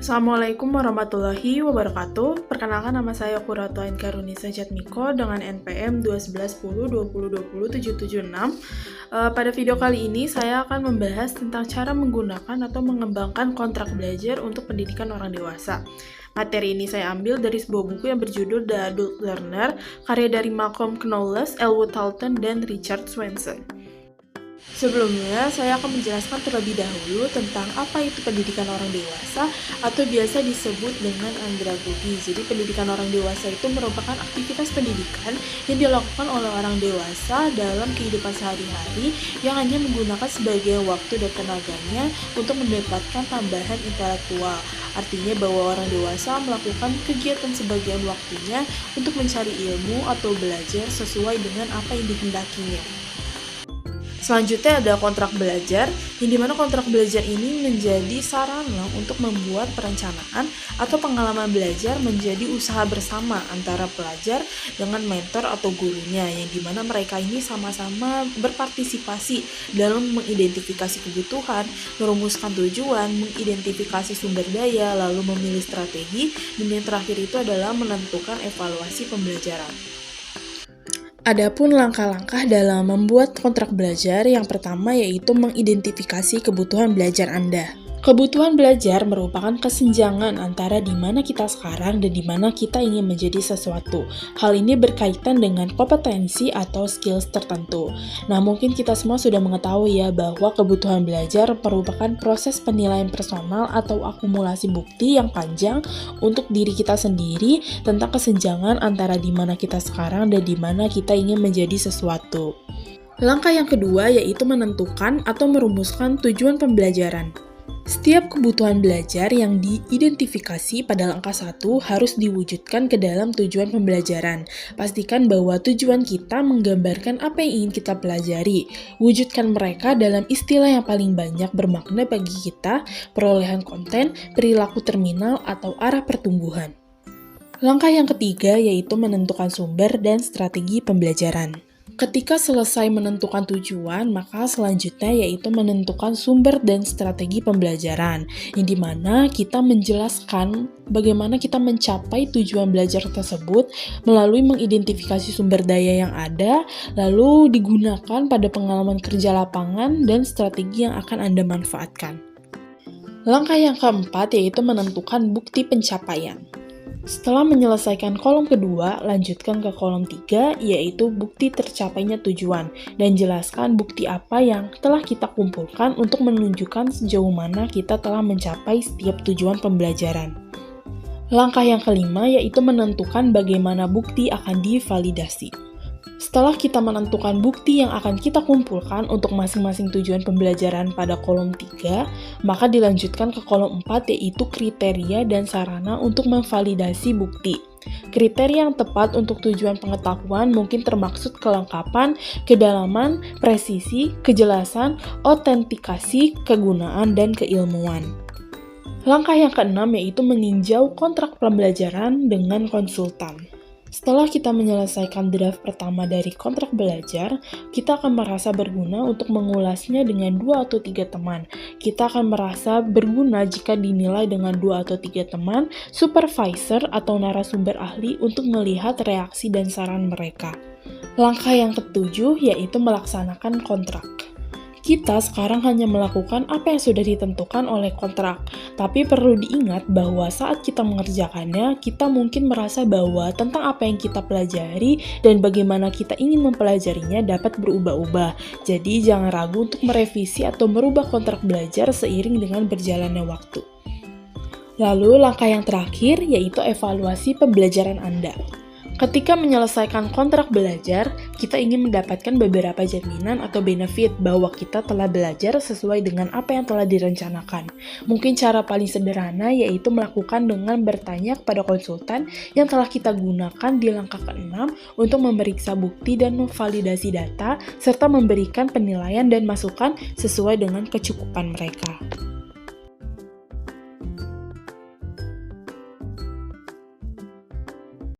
Assalamualaikum warahmatullahi wabarakatuh. Perkenalkan, nama saya Qurratu Ain Karunisa Jatmiko dengan NPM 2111020207776. Pada video kali ini saya akan membahas tentang cara menggunakan atau mengembangkan kontrak belajar untuk pendidikan orang dewasa. Materi ini saya ambil dari sebuah buku yang berjudul The Adult Learner, karya dari Malcolm Knowles, Elwood Halton, dan Richard Swenson. Sebelumnya, saya akan menjelaskan terlebih dahulu tentang apa itu pendidikan orang dewasa atau biasa disebut dengan andragogi. Jadi, pendidikan orang dewasa itu merupakan aktivitas pendidikan yang dilakukan oleh orang dewasa dalam kehidupan sehari-hari yang hanya menggunakan sebagian waktu dan tenaganya untuk mendapatkan tambahan intelektual. Artinya bahwa orang dewasa melakukan kegiatan sebagian waktunya untuk mencari ilmu atau belajar sesuai dengan apa yang dikehendakinya. Selanjutnya ada kontrak belajar, yang dimana kontrak belajar ini menjadi sarana untuk membuat perencanaan atau pengalaman belajar menjadi usaha bersama antara pelajar dengan mentor atau gurunya, yang dimana mereka ini sama-sama berpartisipasi dalam mengidentifikasi kebutuhan, merumuskan tujuan, mengidentifikasi sumber daya, lalu memilih strategi, dan yang terakhir itu adalah menentukan evaluasi pembelajaran. Adapun langkah-langkah dalam membuat kontrak belajar, yang pertama yaitu mengidentifikasi kebutuhan belajar Anda. Kebutuhan belajar merupakan kesenjangan antara di mana kita sekarang dan di mana kita ingin menjadi sesuatu. Hal ini berkaitan dengan kompetensi atau skills tertentu. Nah, mungkin kita semua sudah mengetahui ya bahwa kebutuhan belajar merupakan proses penilaian personal atau akumulasi bukti yang panjang untuk diri kita sendiri tentang kesenjangan antara di mana kita sekarang dan di mana kita ingin menjadi sesuatu. Langkah yang kedua yaitu menentukan atau merumuskan tujuan pembelajaran. Setiap kebutuhan belajar yang diidentifikasi pada langkah 1 harus diwujudkan ke dalam tujuan pembelajaran. Pastikan bahwa tujuan kita menggambarkan apa yang ingin kita pelajari. Wujudkan mereka dalam istilah yang paling banyak bermakna bagi kita, perolehan konten, perilaku terminal, atau arah pertumbuhan. Langkah yang ketiga yaitu menentukan sumber dan strategi pembelajaran. Ketika selesai menentukan tujuan, maka selanjutnya yaitu menentukan sumber dan strategi pembelajaran, yang dimana kita menjelaskan bagaimana kita mencapai tujuan belajar tersebut melalui mengidentifikasi sumber daya yang ada, lalu digunakan pada pengalaman kerja lapangan dan strategi yang akan Anda manfaatkan. Langkah yang keempat yaitu menentukan bukti pencapaian. Setelah menyelesaikan kolom kedua, lanjutkan ke kolom 3, yaitu bukti tercapainya tujuan, dan jelaskan bukti apa yang telah kita kumpulkan untuk menunjukkan sejauh mana kita telah mencapai setiap tujuan pembelajaran. Langkah yang kelima yaitu menentukan bagaimana bukti akan divalidasi. Setelah kita menentukan bukti yang akan kita kumpulkan untuk masing-masing tujuan pembelajaran pada kolom 3, maka dilanjutkan ke kolom 4 yaitu kriteria dan sarana untuk memvalidasi bukti. Kriteria yang tepat untuk tujuan pengetahuan mungkin termaksud kelengkapan, kedalaman, presisi, kejelasan, autentikasi, kegunaan, dan keilmuan. Langkah yang keenam yaitu meninjau kontrak pembelajaran dengan konsultan. Setelah kita menyelesaikan draft pertama dari kontrak belajar, kita akan merasa berguna untuk mengulasnya dengan 2 atau 3 teman. Kita akan merasa berguna jika dinilai dengan 2 atau 3 teman, supervisor atau narasumber ahli untuk melihat reaksi dan saran mereka. Langkah yang ketujuh yaitu melaksanakan kontrak. Kita sekarang hanya melakukan apa yang sudah ditentukan oleh kontrak, tapi perlu diingat bahwa saat kita mengerjakannya, kita mungkin merasa bahwa tentang apa yang kita pelajari dan bagaimana kita ingin mempelajarinya dapat berubah-ubah. Jadi jangan ragu untuk merevisi atau merubah kontrak belajar seiring dengan berjalannya waktu. Lalu langkah yang terakhir yaitu evaluasi pembelajaran Anda. Ketika menyelesaikan kontrak belajar, kita ingin mendapatkan beberapa jaminan atau benefit bahwa kita telah belajar sesuai dengan apa yang telah direncanakan. Mungkin cara paling sederhana yaitu melakukan dengan bertanya kepada konsultan yang telah kita gunakan di langkah ke-6 untuk memeriksa bukti dan memvalidasi data, serta memberikan penilaian dan masukan sesuai dengan kecukupan mereka.